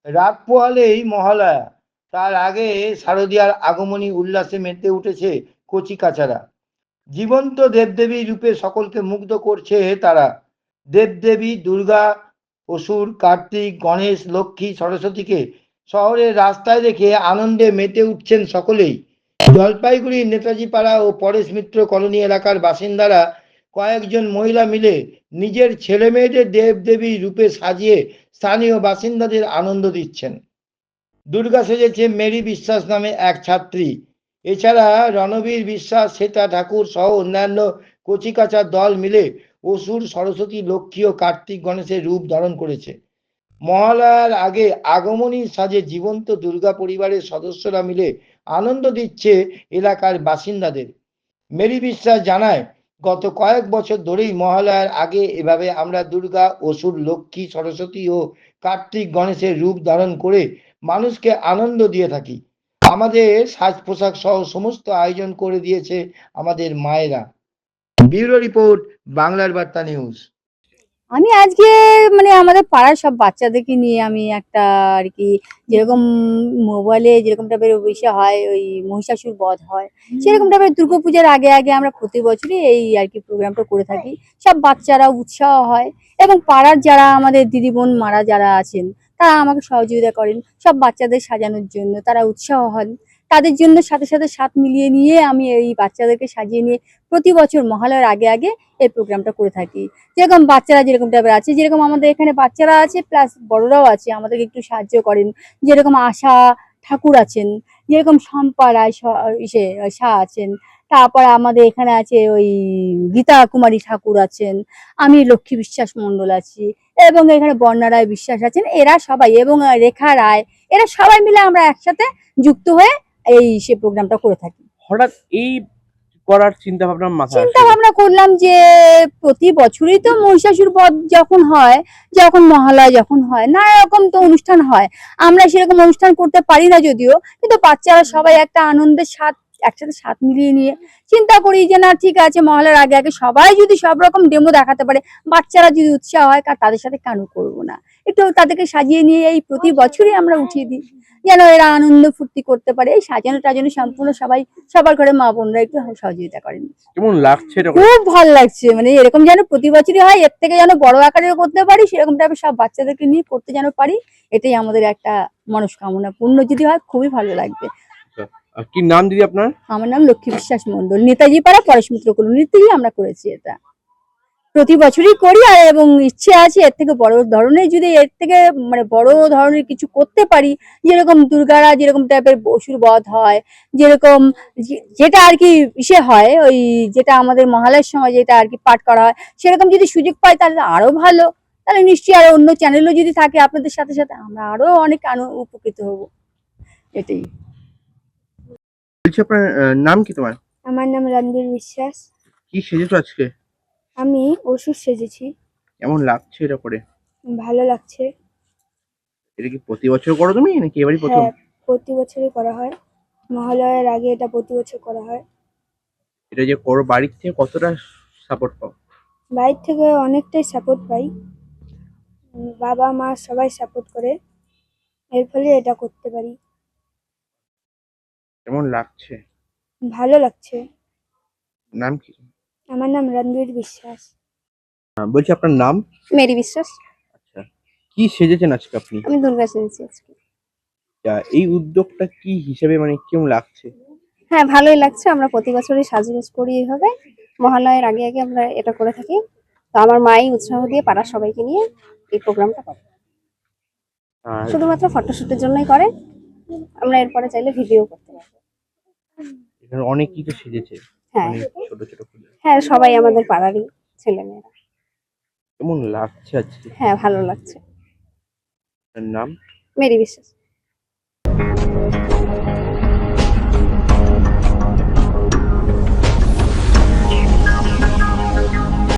রাত পোহালেই মহালয়া, তার আগে শারদীয়ার আগমনী উল্লাসে মেতে উঠেছে কচিকাঁচারা। জীবন্ত দেবদেবী রূপে সকলকে মুগ্ধ করছে তারা। দেবদেবী দুর্গা, অসুর, কার্তিক, গণেশ, লক্ষ্মী, সরস্বতীকে শহরের রাস্তায় দেখে আনন্দে মেতে উঠছেন সকলেই। জলপাইগুড়ির নেতাজি পাড়া ও পরেশ মিত্র কলোনি এলাকার বাসিন্দারা কয়েকজন মহিলা মিলে নিজের ছেলে মেয়েদের দেবদেবী রূপে সাজিয়ে স্থানীয় বাসিন্দাদের আনন্দ দিচ্ছেন। দুর্গা সেজেছে মেরি বিশ্বাস নামে এক ছাত্রী। এছাড়া রণবীর বিশ্বাস, শ্বেতা ঠাকুর সহ অন্যান্য কচিকাঁচার দল মিলে অসুর, সরস্বতী, লক্ষ্মী ও কার্তিক গণেশের রূপ ধারণ করেছে। মহালয়ার আগে আগমনীর সাজে জীবন্ত দুর্গা পরিবারের সদস্যরা মিলে আনন্দ দিচ্ছে এলাকার বাসিন্দাদের। মেরি বিশ্বাস জানায়, গত কয়েক বছর ধরেই মহালয়ার আগে এভাবে আমরা দুর্গা, অসুর, লক্ষ্মী, সরস্বতী ও কার্তিক গণেশের রূপ ধারণ করে মানুষকে আনন্দ দিয়ে থাকি। আমাদের সাজ পোশাক সহ সমস্ত আয়োজন করে দিয়েছে আমাদের মায়েরা। ব্যুরো রিপোর্ট, বাংলার বার্তা নিউজ। আমি আজকে মানে আমাদের পাড়ার সব বাচ্চাদেরকে নিয়ে আমি একটা আর কি, যেরকম মোবাইলে যেরকম টাইপের ইসে হয়, ওই মহিষাসুর বধ হয়, সেরকম টাইপের দুর্গাপূজার আগে আগে আমরা প্রতি বছরই এই আর কি প্রোগ্রামটা করে থাকি। সব বাচ্চারা উৎসাহ হয় এবং পাড়ার যারা আমাদের দিদি বোন মারা যারা আছেন তারা আমাকে সহযোগিতা করেন সব বাচ্চাদের সাজানোর জন্য, তারা উৎসাহ হন। তাদের জন্য সাথে সাথে সাথ মিলিয়ে নিয়ে আমি এই বাচ্চাদেরকে সাজিয়ে নিয়ে প্রতি বছর মহালয়ার আগে আগে এই প্রোগ্রামটা করে থাকি। যেরকম বাচ্চারা যেরকম টাইপের আছে, যেরকম আমাদের এখানে বাচ্চারা আছে প্লাস বড়রাও আছে, আমাদেরকে একটু সাহায্য করেন। যেরকম আশা ঠাকুর আছেন, যেরকম শম্পা রায় শাহ আছেন, তারপরে আমাদের এখানে আছে ওই গীতা কুমারী ঠাকুর আছেন, আমি লক্ষ্মী বিশ্বাস মণ্ডল আছি, এবং এখানে বর্ণা রায় বিশ্বাস আছেন, এরা সবাই, এবং রেখা রায়, এরা সবাই মিলে আমরা একসাথে যুক্ত হয়ে এই সে প্রোগ্রামটা করে থাকি। হঠাৎ এই করার চিন্তা ভাবনা মাথায় চিন্তা আসলো? ভাবনা করলাম যে প্রতি বছরই তো মহিষাসুর বধ যখন হয়, যখন মহালয়া যখন হয়, নানা রকম তো অনুষ্ঠান হয়, আমরা সেরকম অনুষ্ঠান করতে পারি না যদিও, কিন্তু বাচ্চারা সবাই একটা আনন্দের সাথ একসাথে সাথ মিলিয়ে নিয়ে চিন্তা করি যে না ঠিক আছে, মহালয়ার আগে আগে সবাই যদি সব রকম ডেমো দেখাতে পারে, বাচ্চারা যদি উৎসাহ হয়, তাদের সাথে কেন করবো না, একটু তাদেরকে সাজিয়ে নিয়ে এই প্রতি বছরই আমরা উঠিয়ে দিই, যেন এরা আনন্দ ফুর্তি করতে পারে। এই সাজানো টাজানো সম্পূর্ণ সবাই, সবার ঘরে মা বোনরা একটু সহযোগিতা করেন। কেমন লাগছে এটা করে? খুব ভালো লাগছে, মানে এরকম যেন প্রতি বছরই হয়, এর থেকে যেন বড় আকারে করতে পারি, সেরকম টাইপের সব বাচ্চাদেরকে নিয়ে করতে যেন পারি, এটাই আমাদের একটা মনস্কামনা পূর্ণ যদি হয় খুবই ভালো লাগবে। কি নাম দিদি আপনার? আমার নাম লক্ষ্মী বিশ্বাস মণ্ডল, নেতাজি পাড়া পরেশ মিত্র কলোনিতেই আমরা করেছি এটা, প্রতি বছরই করি। আর এবং ইচ্ছে আছে এর থেকে বড় ধরনের, যদি এর থেকে মানে বড় ধরনের কিছু করতে পারি, যেরকম দুর্গারা যেরকম টাইপের অসুর বধ হয়, যেরকম যেটা আর কি ইসে হয়, ওই যেটা আমাদের মহালয়ার সময় যেটা আর কি পাঠ করা হয়, সেরকম যদি সুযোগ পাই তাহলে আরো ভালো। তাহলে নিশ্চয়ই আরো অন্য চ্যানেলও যদি থাকে আপনাদের সাথে সাথে আমরা আরো অনেক উপকৃত হব, এটাই। বলছি আপনার নাম কি তোমার? আমার নাম রণবীর বিশ্বাস। কি সেজেছো আজকে? আমি অসুর সেজেছি। কেমন লাগছে এটা করে? ভালো লাগছে। এটা কি প্রতি বছর করো তুমি নাকি এবারই প্রথম? হ্যাঁ, প্রতি বছরই করা হয়। মহালয়ার আগে এটা প্রতি বছর করা হয়। এটা যে করো বাড়ির থেকে কতটা সাপোর্ট পাও? বাইরে থেকে অনেকটাই সাপোর্ট পাই। বাবা মা সবাই সাপোর্ট করে, এর ফলে এটা করতে পারি। কেমন লাগছে? ভালো লাগছে। নাম কি? আমার নাম রণবীর বিশ্বাস। বলছি আপনার নাম? মেরি বিশ্বাস। আচ্ছা, কি সেজেছেন আজকে আপনি? আমি দুর্গা সেজেছি আজকে। এই উদ্যোগটা কি হিসেবে মানে কেমন লাগছে? হ্যাঁ, ভালোই লাগছে, আমরা প্রতি বছরই সাজগোজ করি এইভাবে, মহালয়ার আগে আগে আমরা এটা করে থাকি। তো আমার মাই উৎসাহ দিয়ে পাড়ার সবাইকে নিয়ে এই প্রোগ্রামটা করে, আর শুধুমাত্র ফটোশুটের জন্যই করে, আমরা এরপরে চাইলে ভিডিও করতে পারবো। এখানে অনেক কিছু সেজেছে, হ্যাঁ অনেক ছোট ছোট ফুল। হ্যাঁ, সবাই আমাদের পাড়ারই ছেলেমেয়েরা। কেমন লাগছে আজকে? হ্যাঁ, ভালো লাগছে। আপনার নাম? মেরি বিশ্বাস।